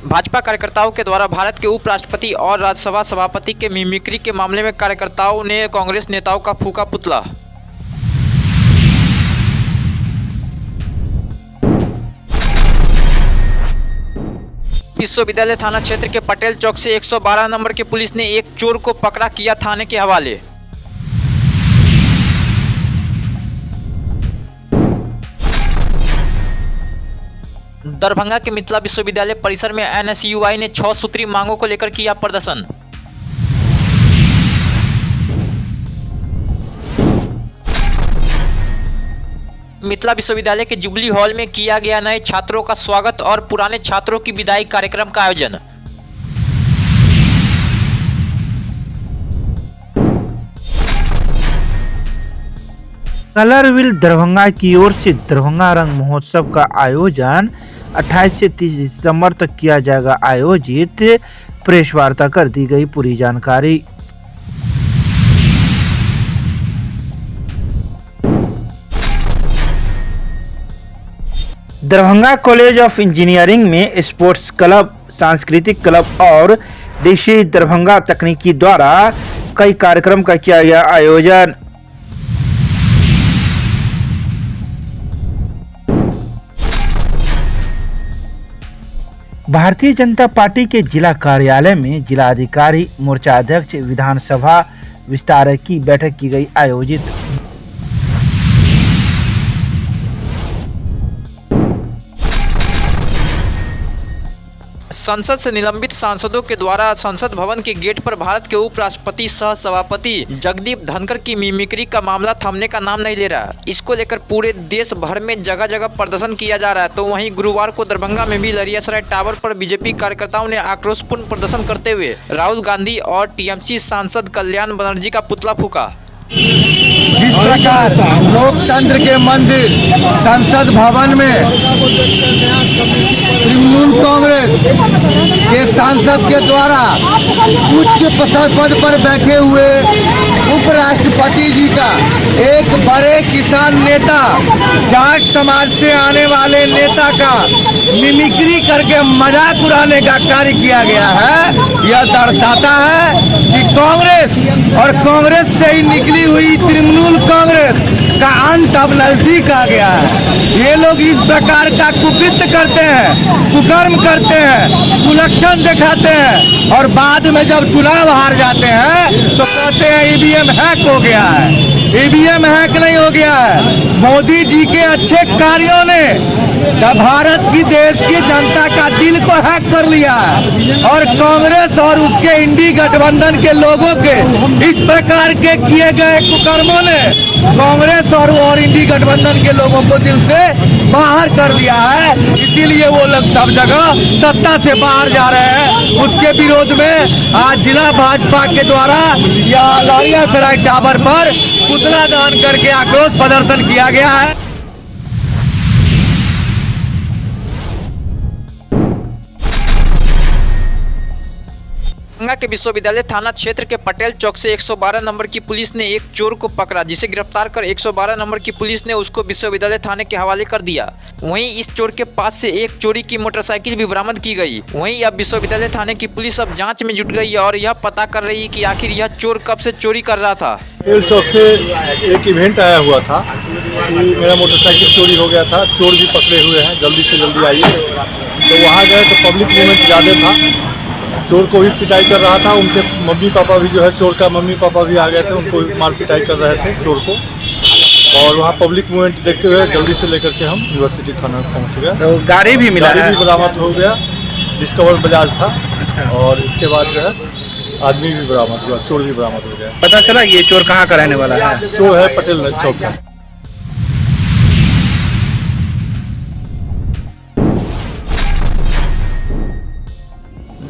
भाजपा कार्यकर्ताओं के द्वारा भारत के उपराष्ट्रपति और राज्यसभा सभापति के मिमिक्री के मामले में कार्यकर्ताओं ने कांग्रेस नेताओं का फूंका पुतला। विश्वविद्यालय थाना क्षेत्र के पटेल चौक से 112 नंबर की पुलिस ने एक चोर को पकड़ा, किया थाने के हवाले। दरभंगा के मिथिला विश्वविद्यालय परिसर में एनएसयूआई ने 6 सूत्री मांगों को लेकर किया प्रदर्शन। मिथिला विश्वविद्यालय के जुबली हॉल में किया गया नए छात्रों का स्वागत और पुराने छात्रों की विदाई कार्यक्रम का आयोजन। कलरविल दरभंगा की ओर से दरभंगा रंग महोत्सव का आयोजन 28 से 30 दिसंबर तक किया जाएगा आयोजित। प्रेस वार्ता कर दी गई पूरी जानकारी। दरभंगा कॉलेज ऑफ इंजीनियरिंग में स्पोर्ट्स क्लब, सांस्कृतिक क्लब और डीसी दरभंगा तकनीकी द्वारा कई कार्यक्रम का किया गया आयोजन। भारतीय जनता पार्टी के जिला कार्यालय में जिला अधिकारी, मोर्चा अध्यक्ष, विधानसभा विस्तारक की बैठक की गई आयोजित। संसद से निलंबित सांसदों के द्वारा संसद भवन के गेट पर भारत के उपराष्ट्रपति सह सभापति जगदीप धनखड़ की मिमिक्री का मामला थमने का नाम नहीं ले रहा। इसको लेकर पूरे देश भर में जगह जगह प्रदर्शन किया जा रहा है। तो वहीं गुरुवार को दरभंगा में भी लरियासराय टावर पर बीजेपी कार्यकर्ताओं ने आक्रोशपूर्ण प्रदर्शन करते हुए राहुल गांधी और टीएमसी सांसद कल्याण बनर्जी का पुतला फूंका। जिस प्रकार लोकतंत्र के मंदिर संसद भवन में तृणमूल कांग्रेस के सांसद के द्वारा उच्च पद पर बैठे हुए उपराष्ट्रपति जी का एक बड़े किसान नेता, जाट समाज से आने वाले नेता का मिमिक्री करके मजाक उड़ाने का कार्य किया गया है। यह दर्शाता है कि कांग्रेस और कांग्रेस से ही निकली हुई तृणमूल कांग्रेस का अंत अब नजदीक आ गया है। ये लोग इस प्रकार का कुकृत्य करते हैं, कुकर्म करते हैं, कुलक्षण दिखाते हैं और बाद में जब चुनाव हार जाते हैं तो कहते हैं ईवीएम हैक हो गया है। ईवीएम हैक नहीं हो गया है। मोदी जी के अच्छे कार्यों ने भारत की देश की जनता का दिल को हैक कर लिया है और कांग्रेस और उसके इंडी गठबंधन के लोगों के इस प्रकार के किए गए कुकर्मों ने कांग्रेस और इंडी गठबंधन के लोगों को दिल से बाहर कर दिया है। इसीलिए वो लोग सब जगह सत्ता से बाहर जा रहे हैं। उसके विरोध में आज जिला भाजपा के द्वारा यहाँ लरियासराय टावर पर पुतला दहन करके आक्रोश प्रदर्शन किया गया है। दरभंगा के विश्वविद्यालय थाना क्षेत्र के पटेल चौक से 112 नंबर की पुलिस ने एक चोर को पकड़ा, जिसे गिरफ्तार कर 112 नंबर की पुलिस ने उसको विश्वविद्यालय थाने के हवाले कर दिया। वहीं इस चोर के पास से एक चोरी की मोटरसाइकिल भी बरामद की गई। वहीं अब विश्वविद्यालय थाने की पुलिस अब जांच में जुट गई है और यह पता कर रही है कि आखिर यह चोर कब से चोरी कर रहा था। पटेल चौक से एक इवेंट आया हुआ था कि मेरा मोटरसाइकिल चोरी हो गया था, चोर भी पकड़े हुए हैं, जल्दी से जल्दी आइए। तो वहाँ गए तो पब्लिक मूवमेंट ज़्यादा था, चोर को भी पिटाई कर रहा था। उनके मम्मी पापा भी जो है, चोर का मम्मी पापा भी आ गए थे, उनको मार पिटाई कर रहे थे चोर को। और वहाँ पब्लिक मूवमेंट देखते हुए जल्दी से लेकर के हम यूनिवर्सिटी थाना पहुँच गए। तो गाड़ी भी मिला, गाड़ी भी बरामद हो गया, डिस्कवर बजाज था। और इसके बाद जो है आदमी भी बरामद हुआ, चोर भी बरामद हो गया। पता चला ये चोर कहाँ का रहने वाला है? चोर है पटेल चौक का।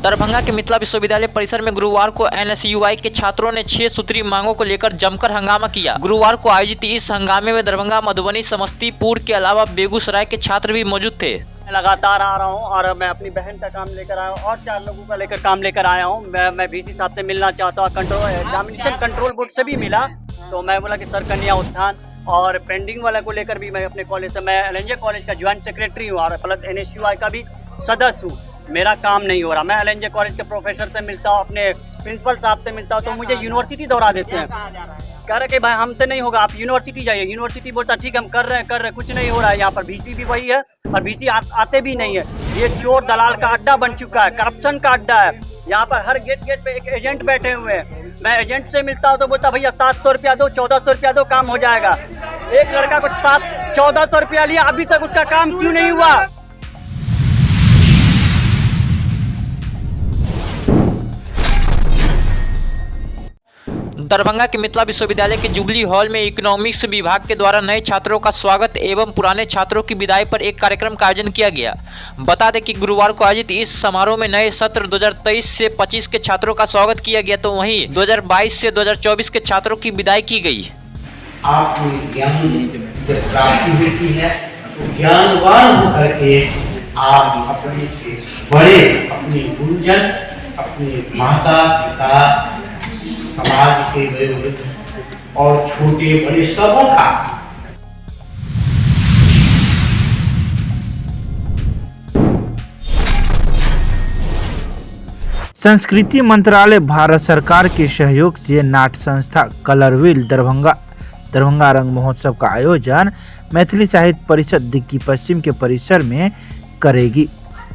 दरभंगा के मिथिला विश्वविद्यालय परिसर में गुरुवार को एनएसयूआई के छात्रों ने 6 सूत्री मांगों को लेकर जमकर हंगामा किया। गुरुवार को आयोजित इस हंगामे में दरभंगा, मधुबनी, समस्तीपुर के अलावा बेगूसराय के छात्र भी मौजूद थे। लगातार आ रहा हूँ और मैं अपनी बहन का काम लेकर आया हूँ और 4 लोगों का लेकर काम लेकर आया हूँ। मैं वीसी साहब से मिलना चाहता हूँ, एग्जामिनेशन कंट्रोल बोर्ड से भी मिला। तो मैं बोला कि सर कन्या उत्थान और पेंडिंग वाला को लेकर भी मैं अपने कॉलेज से, मैं एलएनजे कॉलेज का ज्वाइंट सेक्रेटरी हूँ और प्लस एनएसयूआई का भी सदस्य हूँ। मेरा काम नहीं हो रहा। मैं LNJ कॉलेज के प्रोफेसर से मिलता हूँ, अपने प्रिंसिपल साहब से मिलता हूँ, तो मुझे यूनिवर्सिटी दौड़ा देते हैं। कह रहे कि भाई हमसे नहीं होगा, आप यूनिवर्सिटी जाइए। यूनिवर्सिटी बोलता ठीक है हम कर रहे हैं, कुछ नहीं हो रहा है। यहाँ पर VC भी वही है और VC आते भी नहीं है। ये चोर दलाल का अड्डा बन चुका है, करप्शन का अड्डा है। यहाँ पर हर गेट पे एक एजेंट बैठे हुए हैं। मैं एजेंट से मिलता हूँ तो बोलता भैया 700 रुपया दो, 1400 रुपया दो, काम हो जाएगा। एक लड़का को 1400 रुपया लिया, अभी तक उसका काम क्यों नहीं हुआ? दरभंगा के मिथिला विश्वविद्यालय के जुबली हॉल में इकोनॉमिक्स विभाग के द्वारा नए छात्रों का स्वागत एवं पुराने छात्रों की विदाई पर एक कार्यक्रम का आयोजन किया गया। बता दें कि गुरुवार को आयोजित इस समारोह में नए सत्र 2023 से 25 के छात्रों का स्वागत किया गया, तो वहीं 2022 से 2024 के छात्रों की विदाई की गई। आपको ज्ञान जब प्राप्ति होती है तो ज्ञानवान होकर के आप अपने से बड़े, अपने गुरुजन, अपने माता पिता, समाज के बड़े और छोटे बड़े सबों का संस्कृति मंत्रालय भारत सरकार के सहयोग से नाट्य संस्था कलरविल दरभंगा रंग महोत्सव का आयोजन मैथिली साहित्य परिषद दिग्गी पश्चिम के परिसर में करेगी।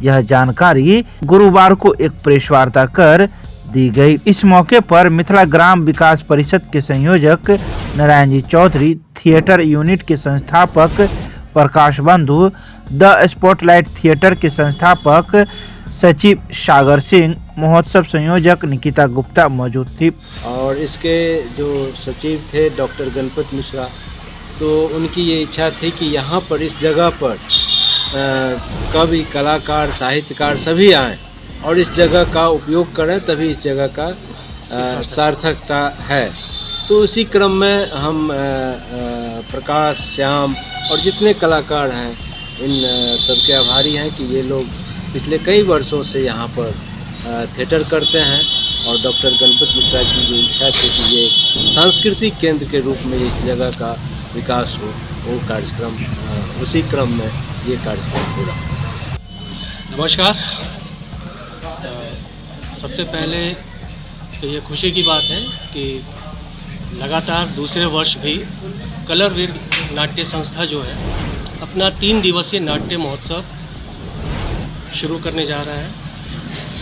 यह जानकारी गुरुवार को एक प्रेस वार्ता कर दी गई। इस मौके पर मिथिला ग्राम विकास परिषद के संयोजक नारायण जी चौधरी, थिएटर यूनिट के संस्थापक प्रकाश बंधु, द स्पॉटलाइट थिएटर के संस्थापक सचिव सागर सिंह, महोत्सव संयोजक निकिता गुप्ता मौजूद थी। और इसके जो सचिव थे डॉक्टर गणपत मिश्रा, तो उनकी ये इच्छा थी कि यहाँ पर इस जगह पर कवि, कलाकार, साहित्यकार सभी आएँ और इस जगह का उपयोग करें, तभी इस जगह का सार्थकता है। तो उसी क्रम में हम प्रकाश, श्याम और जितने कलाकार हैं इन सबके आभारी हैं कि ये लोग पिछले कई वर्षों से यहाँ पर थिएटर करते हैं और डॉक्टर गणपत मिश्रा की जो इच्छा थी कि ये सांस्कृतिक केंद्र के रूप में इस जगह का विकास हो, वो कार्यक्रम उसी क्रम में ये कार्यक्रम हो रहा। नमस्कार। सबसे पहले तो ये खुशी की बात है कि लगातार दूसरे वर्ष भी कलरविल नाट्य संस्था जो है अपना 3 दिवसीय नाट्य महोत्सव शुरू करने जा रहा है।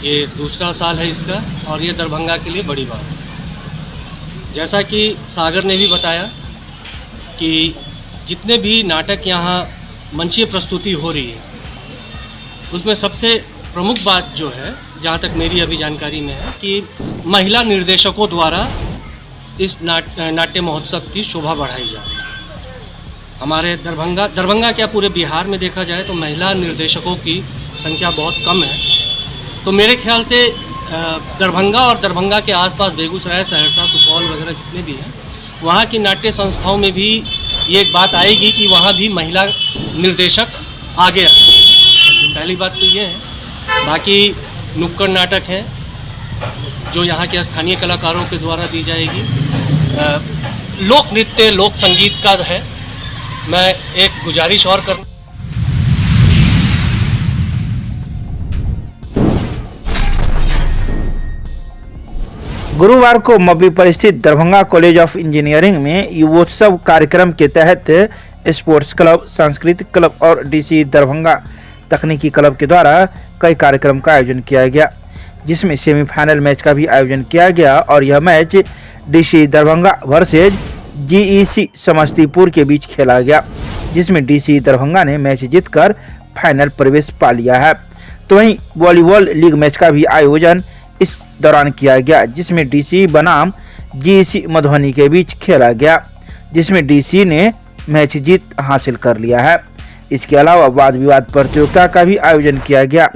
ये दूसरा साल है इसका और ये दरभंगा के लिए बड़ी बात है। जैसा कि सागर ने भी बताया कि जितने भी नाटक यहाँ मंचीय प्रस्तुति हो रही है उसमें सबसे प्रमुख बात जो है, जहाँ तक मेरी अभी जानकारी में है, कि महिला निर्देशकों द्वारा इस नाट्य महोत्सव की शोभा बढ़ाई जा रही है। हमारे दरभंगा क्या पूरे बिहार में देखा जाए तो महिला निर्देशकों की संख्या बहुत कम है। तो मेरे ख्याल से दरभंगा और दरभंगा के आसपास बेगूसराय, सहरसा, सुपौल वगैरह जितने भी हैं, वहाँ की नाट्य संस्थाओं में भी ये एक बात आएगी कि वहाँ भी महिला निर्देशक आगे आए। पहली बात तो ये है। बाकी नुक्कड़ नाटक हैं जो यहाँ के स्थानीय कलाकारों के द्वारा दी जाएगी। लोक नृत्य, लोक संगीत का है। मैं एक गुजारिश और कर गुरुवार को मब्बी पर स्थित दरभंगा कॉलेज ऑफ इंजीनियरिंग में युवोत्सव कार्यक्रम के तहत स्पोर्ट्स क्लब, सांस्कृतिक क्लब और DC दरभंगा तकनीकी क्लब के द्वारा कई कार्यक्रम का आयोजन किया गया, जिसमें सेमीफाइनल मैच का भी आयोजन किया गया और यह match DC Darbhanga versus GEC Samastipur के बीच खेला गया, जिसमें DC दरभंगा ने मैच जीतकर फाइनल प्रवेश पा लिया है। तो वहीं वॉलीबॉल लीग मैच का भी आयोजन इस दौरान किया गया, जिसमें DC बनाम GEC मधुबनी के बीच खेला गया, जिसमें DC ने मैच जीत हासिल कर लिया है। इसके अलावा वाद विवाद प्रतियोगिता का भी आयोजन किया गया।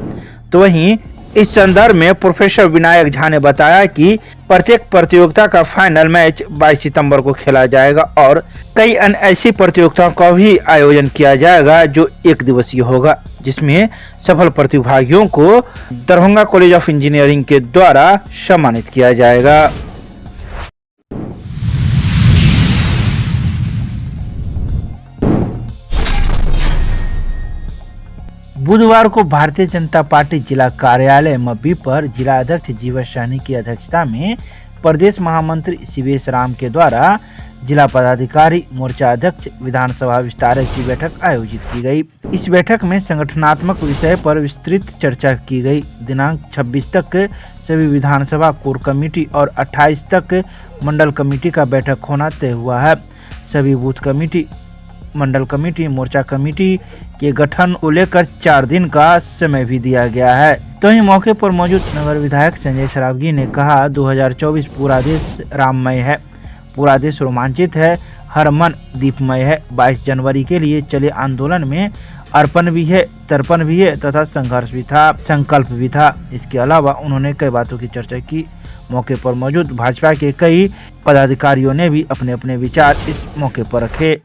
तो वहीं इस संदर्भ में प्रोफेसर विनायक झा ने बताया कि प्रत्येक प्रतियोगिता का फाइनल मैच 22 सितंबर को खेला जाएगा और कई अन्य ऐसी प्रतियोगिताओं का भी आयोजन किया जाएगा जो एक दिवसीय होगा, जिसमें सफल प्रतिभागियों को दरभंगा कॉलेज ऑफ इंजीनियरिंग के द्वारा सम्मानित किया जाएगा। बुधवार को भारतीय जनता पार्टी जिला कार्यालय मब्बी पर जिला अध्यक्ष जीवन सहनी की अध्यक्षता में प्रदेश महामंत्री शिवेश राम के द्वारा जिला पदाधिकारी मोर्चा अध्यक्ष विधानसभा विस्तारक की बैठक आयोजित की गई। इस बैठक में संगठनात्मक विषय पर विस्तृत चर्चा की गई। दिनांक 26 तक सभी विधानसभा कोर कमेटी और 28 तक मंडल कमेटी का बैठक होना तय हुआ है। सभी बूथ कमेटी, मंडल कमेटी, मोर्चा कमेटी के गठन को लेकर 4 दिन का समय भी दिया गया है। तो ही मौके पर मौजूद नगर विधायक संजय सरावगी ने कहा, 2024 पूरा देश राममय है, पूरा देश रोमांचित है, हर मन दीपमय है। 22 जनवरी के लिए चले आंदोलन में अर्पण भी है, तर्पण भी है तथा संघर्ष भी था, संकल्प भी था। इसके अलावा उन्होंने कई बातों की चर्चा की। मौके पर मौजूद भाजपा के कई पदाधिकारियों ने भी अपने अपने विचार इस मौके पर रखे।